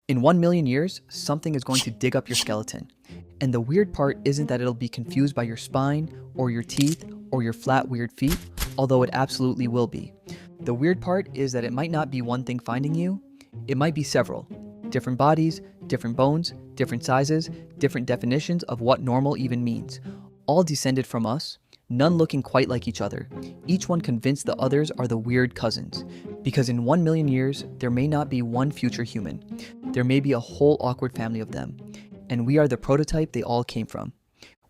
In 1 million years, something is going to dig up your skeleton. And the weird part isn't that it'll be confused by your spine, or your teeth, or your flat, weird feet, although it absolutely will be. The weird part is that it might not be one thing finding you, it might be several. Different bodies, different bones, different sizes, different definitions of what normal even means. All descended from us, none looking quite like each other, each one convinced the others are the weird cousins. Because in 1 million years, there may not be one future human. There may be a whole awkward family of them. And we are the prototype they all came from.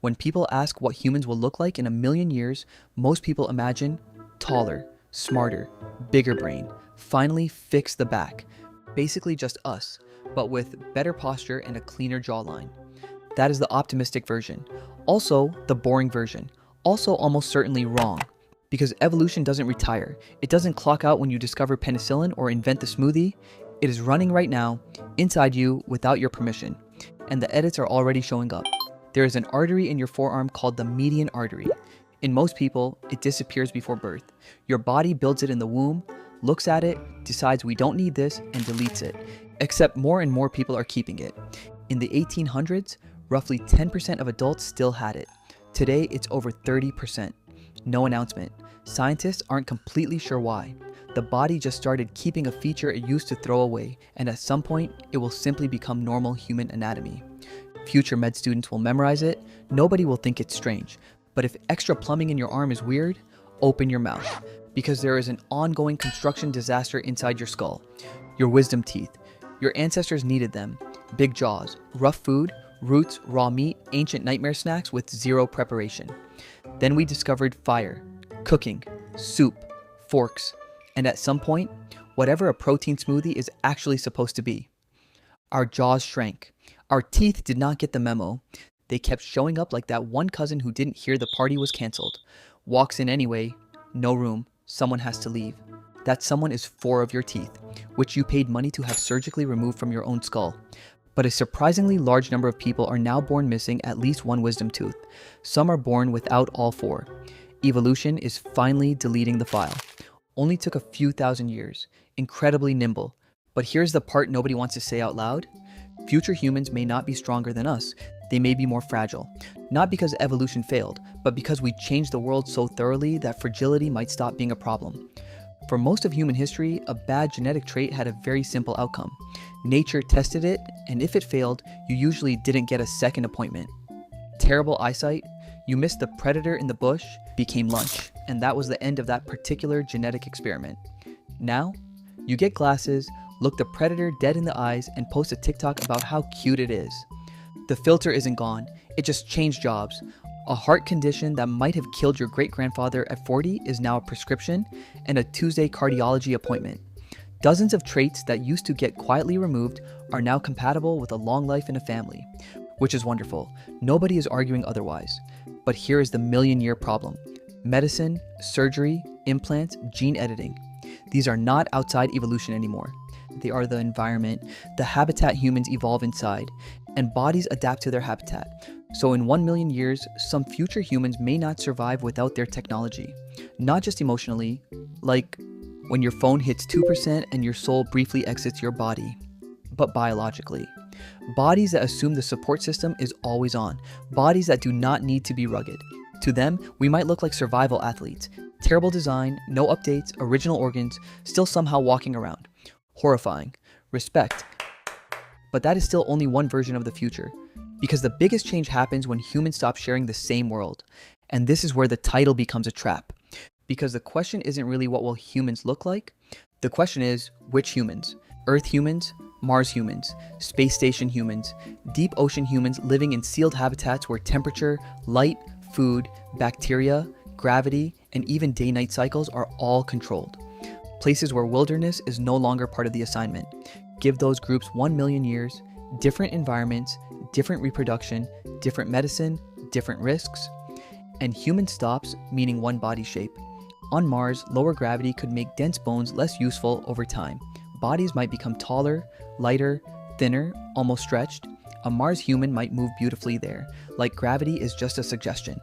When people ask what humans will look like in a million years, most people imagine taller, smarter, bigger brain, finally fix the back. Basically just us, but with better posture and a cleaner jawline. That is the optimistic version. Also, the boring version. Also almost certainly wrong. Because evolution doesn't retire. It doesn't clock out when you discover penicillin or invent the smoothie. It is running right now, inside you, without your permission. And the edits are already showing up. There is an artery in your forearm called the median artery. In most people, it disappears before birth. Your body builds it in the womb, looks at it, decides we don't need this, and deletes it. Except more and more people are keeping it. In the 1800s, roughly 10% of adults still had it. Today, it's over 30%. No announcement. Scientists aren't completely sure why. The body just started keeping a feature it used to throw away, and at some point, it will simply become normal human anatomy. Future med students will memorize it, nobody will think it's strange. But if extra plumbing in your arm is weird, open your mouth. Because there is an ongoing construction disaster inside your skull. Your wisdom teeth. Your ancestors needed them. Big jaws, rough food, roots, raw meat, ancient nightmare snacks with zero preparation. Then we discovered fire, cooking, soup, forks, and at some point, whatever a protein smoothie is actually supposed to be. Our jaws shrank. Our teeth did not get the memo. They kept showing up like that one cousin who didn't hear the party was canceled. Walks in anyway, no room, someone has to leave. That someone is 4 of your teeth, which you paid money to have surgically removed from your own skull. But a surprisingly large number of people are now born missing at least one wisdom tooth. Some are born without all 4. Evolution is finally deleting the file. Only took a few thousand years. Incredibly nimble. But here's the part nobody wants to say out loud. Future humans may not be stronger than us. They may be more fragile. Not because evolution failed, but because we changed the world so thoroughly that fragility might stop being a problem. For most of human history, a bad genetic trait had a very simple outcome. Nature tested it, and if it failed, you usually didn't get a second appointment. Terrible eyesight, you missed the predator in the bush, became lunch, and that was the end of that particular genetic experiment. Now, you get glasses, look the predator dead in the eyes, and post a TikTok about how cute it is. The filter isn't gone, it just changed jobs. A heart condition that might have killed your great-grandfather at 40 is now a prescription and a Tuesday cardiology appointment. Dozens of traits that used to get quietly removed are now compatible with a long life in a family, which is wonderful. Nobody is arguing otherwise. But here is the million-year problem. Medicine, surgery, implants, gene editing. These are not outside evolution anymore. They are the environment, the habitat humans evolve inside, and bodies adapt to their habitat. So in 1 million years, some future humans may not survive without their technology. Not just emotionally, like when your phone hits 2% and your soul briefly exits your body, but biologically. Bodies that assume the support system is always on. Bodies that do not need to be rugged. To them, we might look like survival athletes. Terrible design, no updates, original organs, still somehow walking around. Horrifying. Respect. But that is still only one version of the future. Because the biggest change happens when humans stop sharing the same world. And this is where the title becomes a trap. Because the question isn't really what will humans look like? The question is, which humans? Earth humans? Mars humans? Space station humans? Deep ocean humans living in sealed habitats where temperature, light, food, bacteria, gravity, and even day-night cycles are all controlled. Places where wilderness is no longer part of the assignment. Give those groups 1 million years, different environments, different reproduction, different medicine, different risks, and human stops, meaning one body shape. On Mars, lower gravity could make dense bones less useful over time. Bodies might become taller, lighter, thinner, almost stretched. A Mars human might move beautifully there, like gravity is just a suggestion.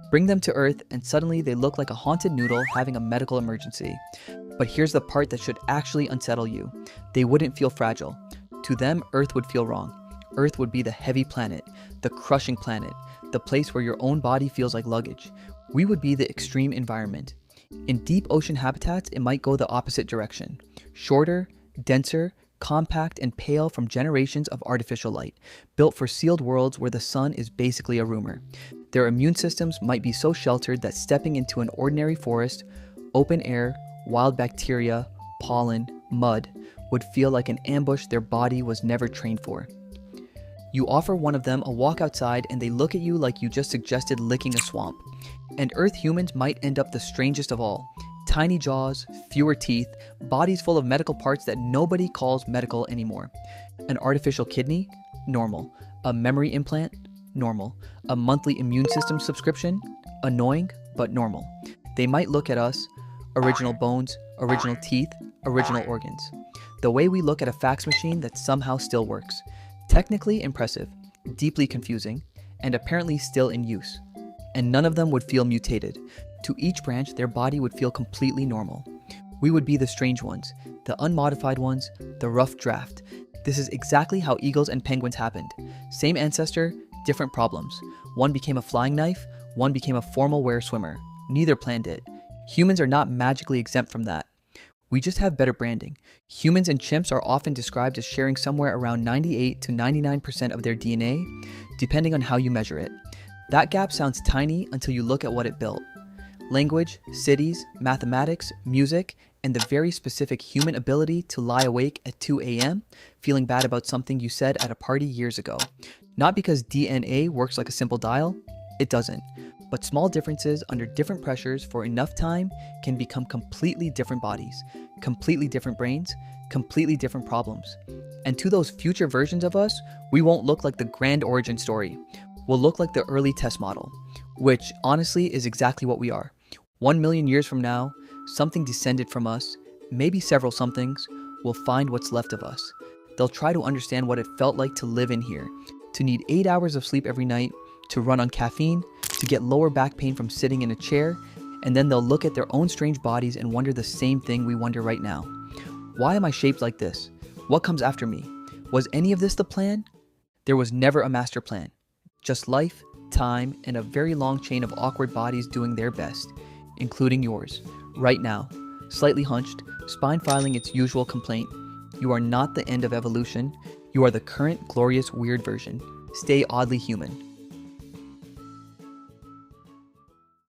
Bring them to Earth and suddenly they look like a haunted noodle having a medical emergency. But here's the part that should actually unsettle you. They wouldn't feel fragile. To them, Earth would feel wrong. Earth would be the heavy planet, the crushing planet, the place where your own body feels like luggage. We would be the extreme environment. In deep ocean habitats, it might go the opposite direction. Shorter, denser, compact, and pale from generations of artificial light, built for sealed worlds where the sun is basically a rumor. Their immune systems might be so sheltered that stepping into an ordinary forest, open air, wild bacteria, pollen, mud, would feel like an ambush their body was never trained for. You offer one of them a walk outside and they look at you like you just suggested licking a swamp. And Earth humans might end up the strangest of all. Tiny jaws, fewer teeth, bodies full of medical parts that nobody calls medical anymore. An artificial kidney? Normal. A memory implant? Normal. A monthly immune system subscription? Annoying, but normal. They might look at us, original bones, original teeth, original organs. The way we look at a fax machine that somehow still works. Technically impressive, deeply confusing, and apparently still in use. And none of them would feel mutated. To each branch, their body would feel completely normal. We would be the strange ones, the unmodified ones, the rough draft. This is exactly how eagles and penguins happened. Same ancestor, different problems. One became a flying knife, one became a formal wear swimmer. Neither planned it. Humans are not magically exempt from that. We just have better branding. Humans and chimps are often described as sharing somewhere around 98 to 99% of their DNA, depending on how you measure it. That gap sounds tiny until you look at what it built. Language, cities, mathematics, music, and the very specific human ability to lie awake at 2 a.m. feeling bad about something you said at a party years ago. Not because DNA works like a simple dial, it doesn't. But small differences under different pressures for enough time can become completely different bodies, completely different brains, completely different problems. And to those future versions of us, we won't look like the grand origin story. We'll look like the early test model, which honestly is exactly what we are. 1 million years from now, something descended from us, maybe several somethings, will find what's left of us. They'll try to understand what it felt like to live in here, to need 8 hours of sleep every night, to run on caffeine, to get lower back pain from sitting in a chair, and then they'll look at their own strange bodies and wonder the same thing we wonder right now. Why am I shaped like this? What comes after me? Was any of this the plan? There was never a master plan. Just life, time, and a very long chain of awkward bodies doing their best, including yours, right now, slightly hunched, spine filing its usual complaint. You are not the end of evolution. You are the current glorious weird version. Stay oddly human.